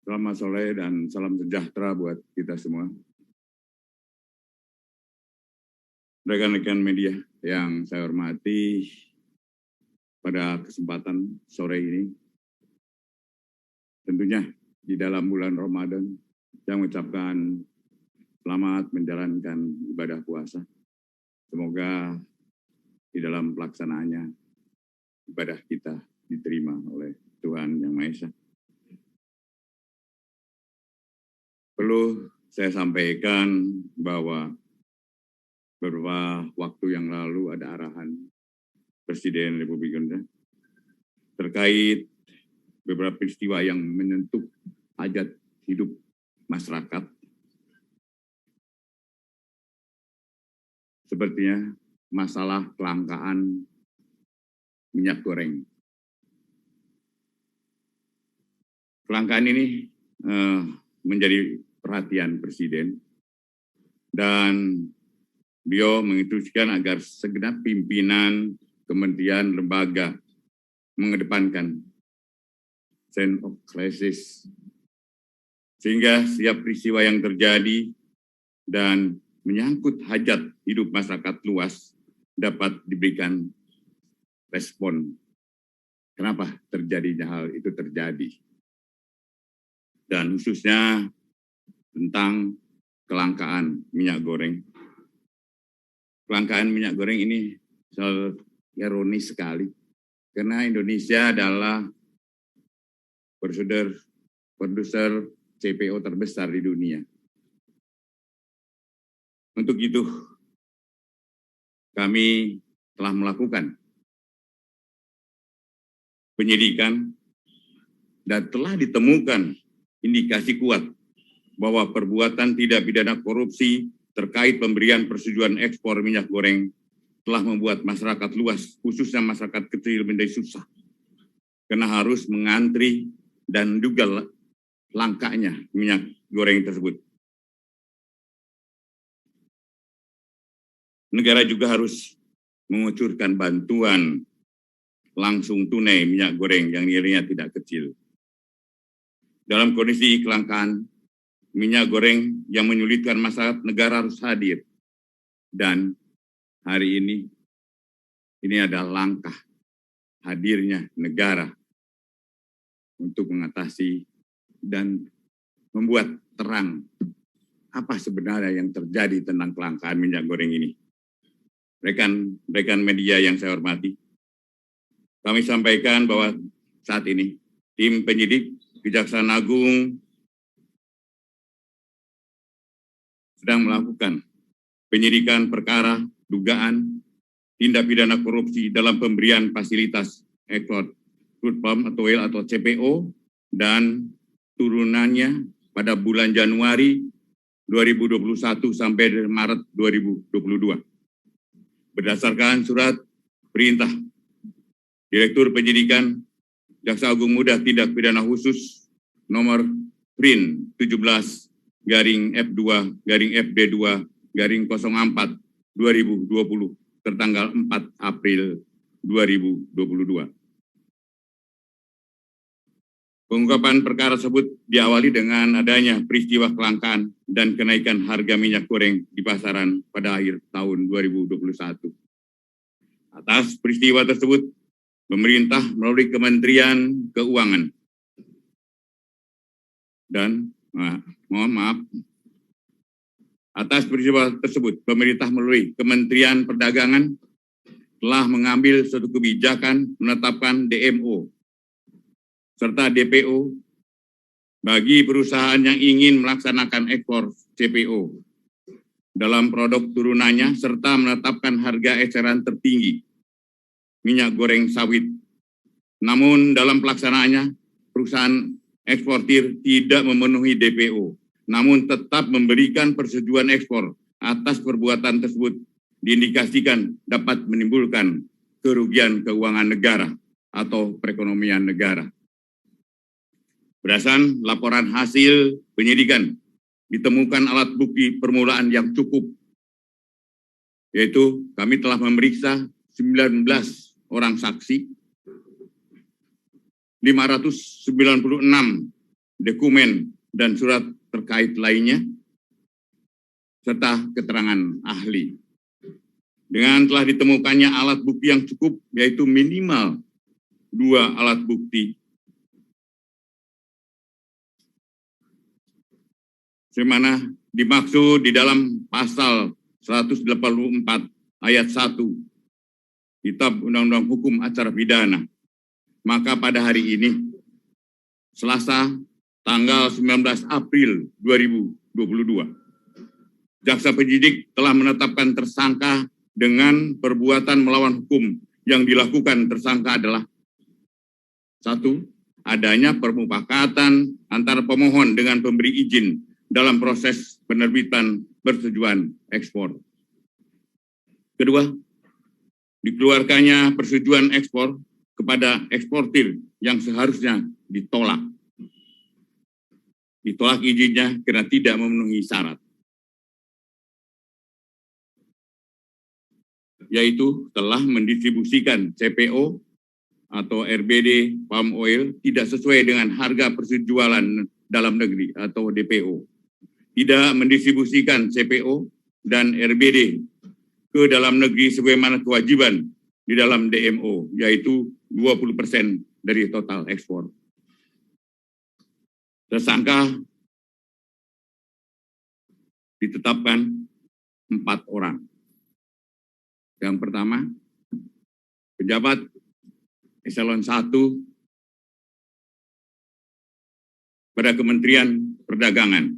Selamat sore dan salam sejahtera buat kita semua. Rekan-rekan media yang saya hormati, pada kesempatan sore ini, tentunya di dalam bulan Ramadan, saya mengucapkan selamat menjalankan ibadah puasa. Semoga di dalam pelaksanaannya ibadah kita diterima oleh Tuhan Yang Maha Esa. Perlu saya sampaikan bahwa beberapa waktu yang lalu ada arahan Presiden Republik Indonesia terkait beberapa peristiwa yang menyentuh hajat hidup masyarakat. Sepertinya masalah kelangkaan minyak goreng. Kelangkaan ini menjadi perhatian Presiden dan beliau menginstruksikan agar segenap pimpinan kementerian lembaga mengedepankan sense of crisis sehingga setiap peristiwa yang terjadi dan menyangkut hajat hidup masyarakat luas dapat diberikan respon. Kenapa terjadinya hal itu terjadi? Dan khususnya tentang kelangkaan minyak goreng. Kelangkaan minyak goreng ini ironis sekali, karena Indonesia adalah produser CPO terbesar di dunia. Untuk itu, kami telah melakukan penyidikan dan telah ditemukan indikasi kuat bahwa perbuatan tidak pidana korupsi terkait pemberian persetujuan ekspor minyak goreng telah membuat masyarakat luas, khususnya masyarakat kecil, menjadi susah karena harus mengantri dan juga langkanya minyak goreng tersebut. Negara juga harus mengucurkan bantuan langsung tunai minyak goreng yang nilainya tidak kecil. Dalam kondisi kelangkaan minyak goreng yang menyulitkan masyarakat, negara harus hadir. Dan hari ini adalah langkah hadirnya negara untuk mengatasi dan membuat terang apa sebenarnya yang terjadi tentang kelangkaan minyak goreng ini. Rekan media yang saya hormati, kami sampaikan bahwa saat ini tim penyidik Kejaksaan Agung sedang melakukan penyidikan perkara dugaan tindak pidana korupsi dalam pemberian fasilitas ekspor crude palm atau oil atau CPO dan turunannya pada bulan Januari 2021 sampai Maret 2022. Berdasarkan surat perintah Direktur Penyidikan Jaksa Agung Muda Tindak Pidana Khusus nomor PRIN 17-F2-FD2-04 2020 tertanggal 4 April 2022. Pengungkapan perkara tersebut diawali dengan adanya peristiwa kelangkaan dan kenaikan harga minyak goreng di pasaran pada akhir tahun 2021. Atas peristiwa tersebut, pemerintah melalui Kementerian Keuangan dan atas peristiwa tersebut, pemerintah melalui Kementerian Perdagangan telah mengambil suatu kebijakan menetapkan DMO serta DPO bagi perusahaan yang ingin melaksanakan ekspor CPO dalam produk turunannya serta menetapkan harga eceran tertinggi minyak goreng sawit. Namun dalam pelaksanaannya, perusahaan eksportir tidak memenuhi DPO, namun tetap memberikan persetujuan ekspor atas perbuatan tersebut diindikasikan dapat menimbulkan kerugian keuangan negara atau perekonomian negara. Berdasarkan laporan hasil penyidikan, ditemukan alat bukti permulaan yang cukup, yaitu kami telah memeriksa 19 orang saksi, 596 dokumen, dan surat terkait lainnya, serta keterangan ahli. Dengan telah ditemukannya alat bukti yang cukup, yaitu minimal 2 alat bukti, sebagaimana dimaksud di dalam pasal 184 ayat 1 Kitab Undang-Undang Hukum Acara Pidana, maka pada hari ini, Selasa, tanggal 19 April 2022, jaksa penyidik telah menetapkan tersangka dengan perbuatan melawan hukum. Yang dilakukan tersangka adalah: 1. Adanya permufakatan antara pemohon dengan pemberi izin dalam proses penerbitan persetujuan ekspor. Kedua, dikeluarkannya persetujuan ekspor kepada eksportir yang seharusnya ditolak. Ditolak izinnya karena tidak memenuhi syarat, yaitu telah mendistribusikan CPO atau RBD palm oil tidak sesuai dengan harga persejualan dalam negeri atau DPO, tidak mendistribusikan CPO dan RBD ke dalam negeri sebagaimana kewajiban di dalam DMO, yaitu 20% dari total ekspor. Tersangka ditetapkan 4 orang. Yang pertama, pejabat eselon 1 pada Kementerian Perdagangan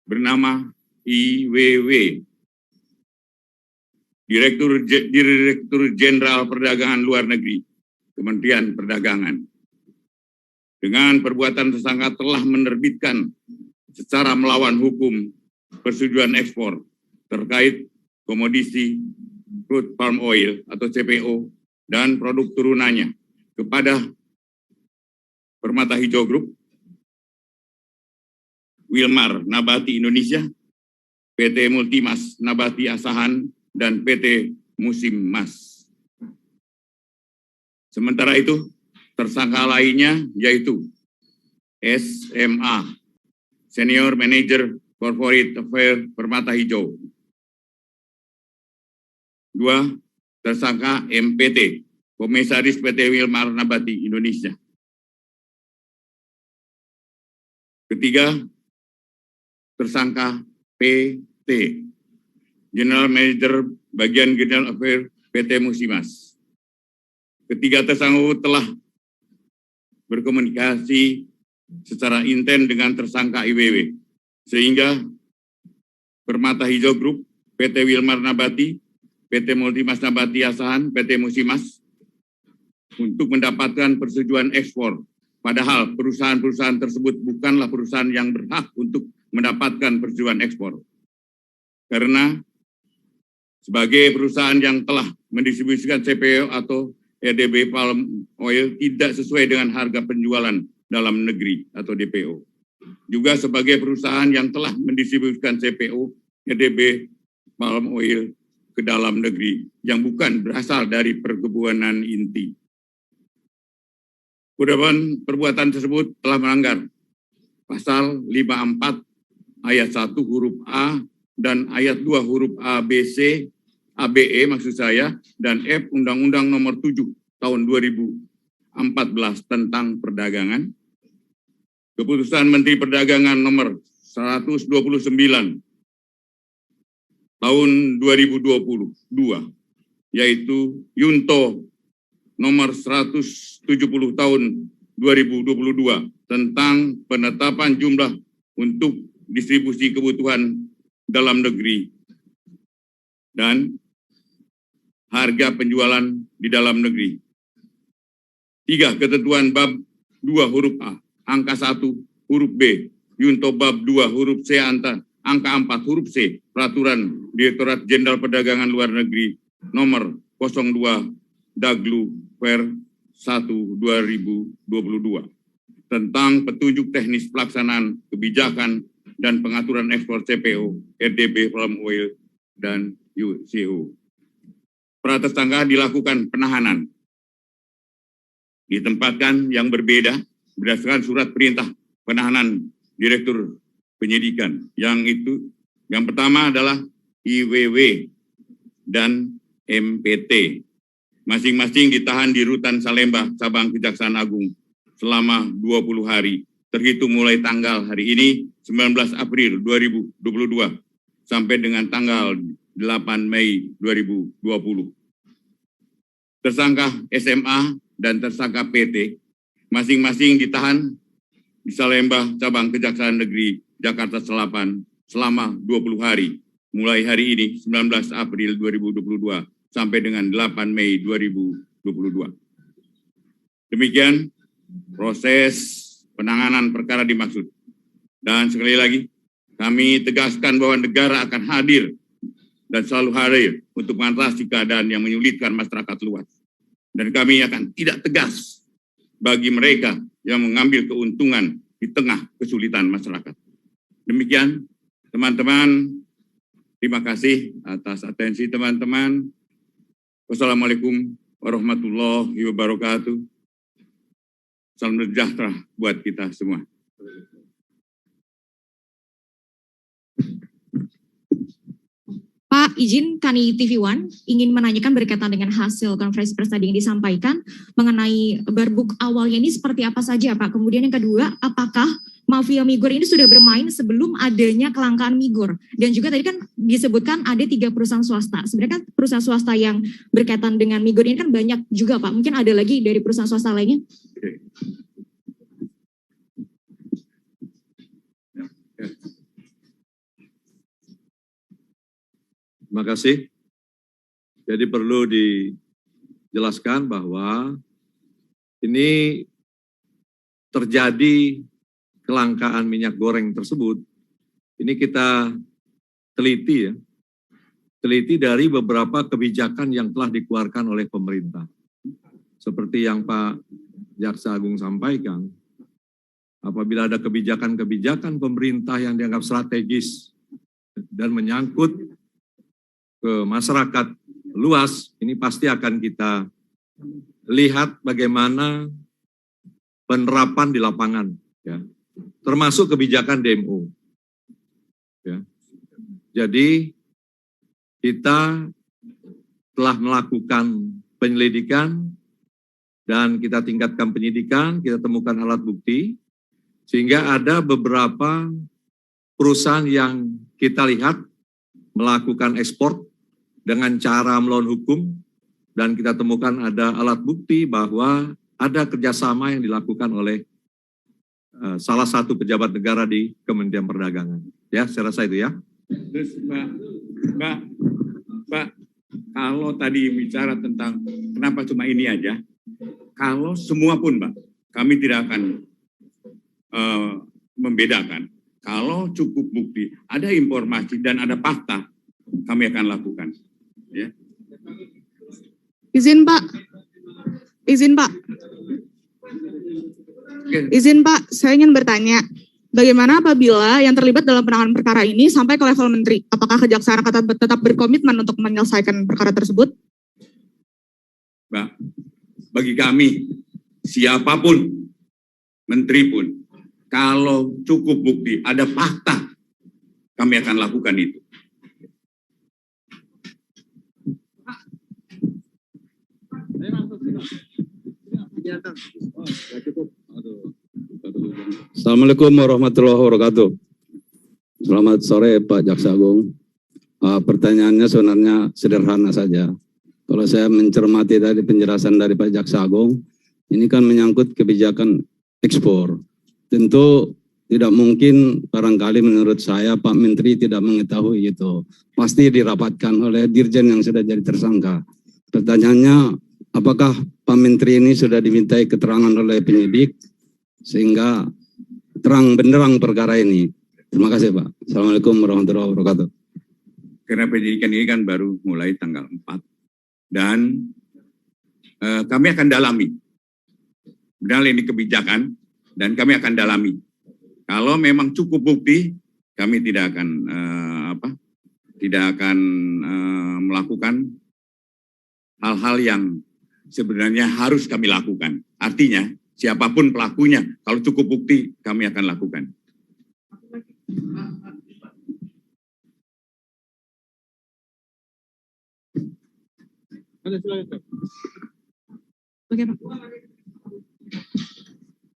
bernama IWW, Direktur Jenderal Perdagangan Luar Negeri, Kementerian Perdagangan. Dengan perbuatan tersangka telah menerbitkan secara melawan hukum persetujuan ekspor terkait komoditi crude palm oil atau CPO dan produk turunannya kepada Permata Hijau Group, Wilmar Nabati Indonesia, PT Multimas Nabati Asahan, dan PT Musim Mas. Sementara itu, tersangka lainnya yaitu SMA, Senior Manager Corporate Affairs Permata Hijau. 2. Tersangka MPT, Komisaris PT Wilmar Nabati Indonesia. 3. Tersangka PT, General Manager Bagian General Affairs PT Musimas. 3 tersangka telah berkomunikasi secara intens dengan tersangka IWW, sehingga Permata Hijau Group, PT Wilmar Nabati, PT Multimas Nabati Asahan, PT Musimas untuk mendapatkan persetujuan ekspor. Padahal perusahaan-perusahaan tersebut bukanlah perusahaan yang berhak untuk mendapatkan persetujuan ekspor. Karena sebagai perusahaan yang telah mendistribusikan CPO atau RDB palm oil tidak sesuai dengan harga penjualan dalam negeri atau DPO. Juga sebagai perusahaan yang telah mendistribusikan CPO, RDB palm oil ke dalam negeri yang bukan berasal dari perkebunan inti. Perbuatan tersebut telah melanggar pasal 54 ayat 1 huruf A dan ayat 2 huruf ABC, ABE maksud saya, dan F Undang-Undang Nomor 7 tahun 2014 tentang perdagangan, Keputusan Menteri Perdagangan Nomor 129 tahun 2022, yaitu Yunto Nomor 170 tahun 2022 tentang penetapan jumlah untuk distribusi kebutuhan dalam negeri dan harga penjualan di dalam negeri. 3. Ketentuan bab 2 huruf A, angka 1 huruf B, Yunto bab 2 huruf C, angka 4 huruf C, Peraturan Direktorat Jenderal Perdagangan Luar Negeri nomor 02 Daglu per 1 2022 tentang petunjuk teknis pelaksanaan kebijakan dan pengaturan ekspor CPO, RDB palm oil, dan UCO. Para tersangka dilakukan penahanan, ditempatkan yang berbeda berdasarkan surat perintah penahanan Direktur Penyidikan. Yang pertama adalah IWW dan MPT. Masing-masing ditahan di Rutan Salemba, Cabang Kejaksaan Agung selama 20 hari, terhitung mulai tanggal hari ini 19 April 2022 sampai dengan tanggal 8 Mei 2020. Tersangka SMA dan tersangka PT masing-masing ditahan di Salemba, Cabang Kejaksaan Negeri Jakarta Selatan selama 20 hari, mulai hari ini 19 April 2022 sampai dengan 8 Mei 2022. Demikian proses penanganan perkara dimaksud. Dan sekali lagi, kami tegaskan bahwa negara akan hadir dan selalu hadir untuk mengatasi keadaan yang menyulitkan masyarakat luas. Dan kami akan tidak tegas bagi mereka yang mengambil keuntungan di tengah kesulitan masyarakat. Demikian, teman-teman. Terima kasih atas atensi teman-teman. Wassalamualaikum warahmatullahi wabarakatuh. Salam sejahtera buat kita semua. Pak, izin kami TV One ingin menanyakan berkaitan dengan hasil konferensi pers tadi yang disampaikan mengenai barbuk awalnya ini seperti apa saja, Pak? Kemudian yang kedua, apakah mafia migor ini sudah bermain sebelum adanya kelangkaan migor? Dan juga tadi kan disebutkan ada 3 perusahaan swasta. Sebenarnya kan perusahaan swasta yang berkaitan dengan migor ini kan banyak juga, Pak. Mungkin ada lagi dari perusahaan swasta lainnya? Terima kasih. Jadi perlu dijelaskan bahwa ini terjadi kelangkaan minyak goreng tersebut. Ini kita teliti ya. Teliti dari beberapa kebijakan yang telah dikeluarkan oleh pemerintah. Seperti yang Pak Jaksa Agung sampaikan, apabila ada kebijakan-kebijakan pemerintah yang dianggap strategis dan menyangkut ke masyarakat luas, ini pasti akan kita lihat bagaimana penerapan di lapangan, ya, termasuk kebijakan DMO. Ya. Jadi kita telah melakukan penyelidikan dan kita tingkatkan penyidikan, kita temukan alat bukti, sehingga ada beberapa perusahaan yang kita lihat melakukan ekspor dengan cara melawan hukum, dan kita temukan ada alat bukti bahwa ada kerjasama yang dilakukan oleh salah satu pejabat negara di Kementerian Perdagangan. Ya, saya rasa itu ya. Terus Pak, kalau tadi bicara tentang kenapa cuma ini aja, kalau semua pun Pak, kami tidak akan membedakan. Kalau cukup bukti, ada informasi dan ada fakta, kami akan lakukan. Ya. Izin Pak. Izin Pak, saya ingin bertanya, bagaimana apabila yang terlibat dalam penanganan perkara ini sampai ke level menteri? Apakah Kejaksaan akan tetap berkomitmen untuk menyelesaikan perkara tersebut? Mbak, bagi kami, siapapun, menteri pun, kalau cukup bukti, ada fakta, kami akan lakukan itu. Assalamualaikum warahmatullahi wabarakatuh. Selamat sore Pak Jaksa Agung. Pertanyaannya sebenarnya sederhana saja. Kalau saya mencermati tadi penjelasan dari Pak Jaksa Agung, ini kan menyangkut kebijakan ekspor. Tentu tidak mungkin, barangkali menurut saya Pak Menteri tidak mengetahui itu. Pasti dirapatkan oleh Dirjen yang sudah jadi tersangka. Pertanyaannya, apakah Pak Menteri ini sudah dimintai keterangan oleh penyidik sehingga terang benderang perkara ini? Terima kasih Pak. Assalamualaikum warahmatullahi wabarakatuh. Karena penyidikan ini kan baru mulai tanggal 4. Dan kami akan dalami. Benar ini kebijakan dan kami akan dalami. Kalau memang cukup bukti, kami tidak akan melakukan hal-hal yang sebenarnya harus kami lakukan. Artinya siapapun pelakunya. Kalau cukup bukti, kami akan lakukan. Oke, Pak.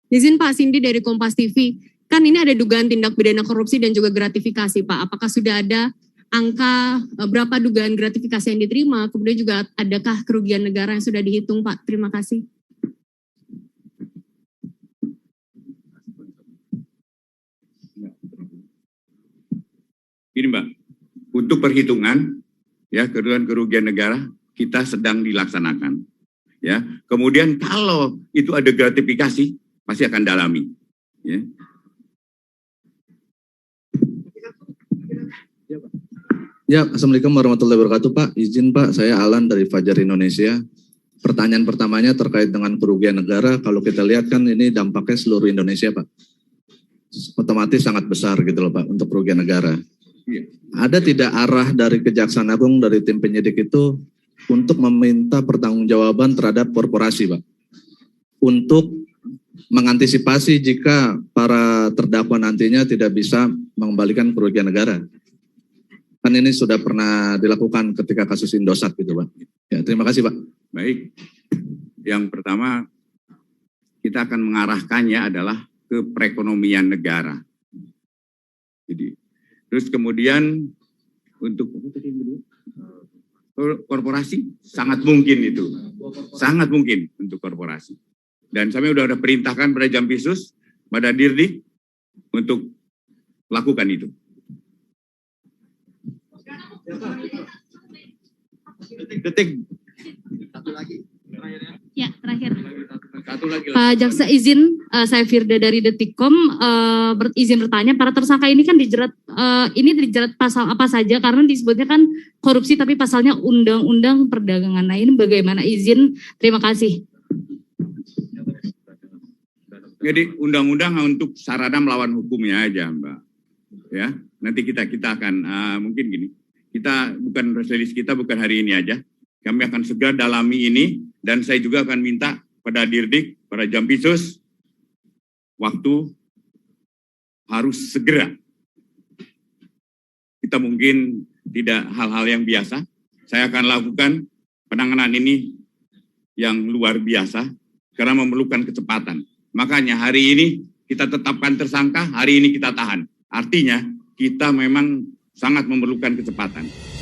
Izin Pak, Cindy dari Kompas TV. Kan ini ada dugaan tindak pidana korupsi dan juga gratifikasi, Pak. Apakah sudah ada angka berapa dugaan gratifikasi yang diterima? Kemudian juga adakah kerugian negara yang sudah dihitung, Pak? Terima kasih. Ini Mbak, untuk perhitungan ya kerugian negara kita sedang dilaksanakan. Ya, kemudian kalau itu ada gratifikasi pasti akan dalami. Ya. Ya, Assalamualaikum warahmatullahi wabarakatuh Pak. Izin Pak, saya Alan dari Fajar Indonesia. Pertanyaan pertamanya terkait dengan kerugian negara. Kalau kita lihat kan ini dampaknya seluruh Indonesia Pak. Otomatis sangat besar gitu loh Pak untuk kerugian negara. Iya. Ada tidak arah dari Kejaksaan Agung dari tim penyidik itu untuk meminta pertanggungjawaban terhadap korporasi Pak? Untuk mengantisipasi jika para terdakwa nantinya tidak bisa mengembalikan kerugian negara. Kan ini sudah pernah dilakukan ketika kasus Indosat gitu Pak. Ya, terima kasih Pak. Baik, yang pertama kita akan mengarahkannya adalah ke perekonomian negara. Jadi, terus kemudian untuk korporasi sangat mungkin itu, sangat mungkin untuk korporasi. Dan kami sudah perintahkan pada Jampisus, pada Dirdik untuk lakukan itu. Detik. Satu lagi. Ya, terakhir. Satu lagi. Pak Jaksa izin, saya Firda dari Detikcom, izin bertanya, para tersangka ini kan dijerat pasal apa saja, karena disebutnya kan korupsi tapi pasalnya undang-undang perdagangan. Nah ini bagaimana, izin, terima kasih. Jadi undang-undang untuk sarana melawan hukumnya aja Mbak. Ya, nanti kita akan mungkin gini. Kita bukan press release kita bukan hari ini aja. Kami akan segera dalami ini dan saya juga akan minta pada Dirdik, pada Jampisus waktu harus segera. Kita mungkin tidak hal-hal yang biasa. Saya akan lakukan penanganan ini yang luar biasa karena memerlukan kecepatan. Makanya hari ini kita tetapkan tersangka, hari ini kita tahan. Artinya kita memang sangat memerlukan kecepatan.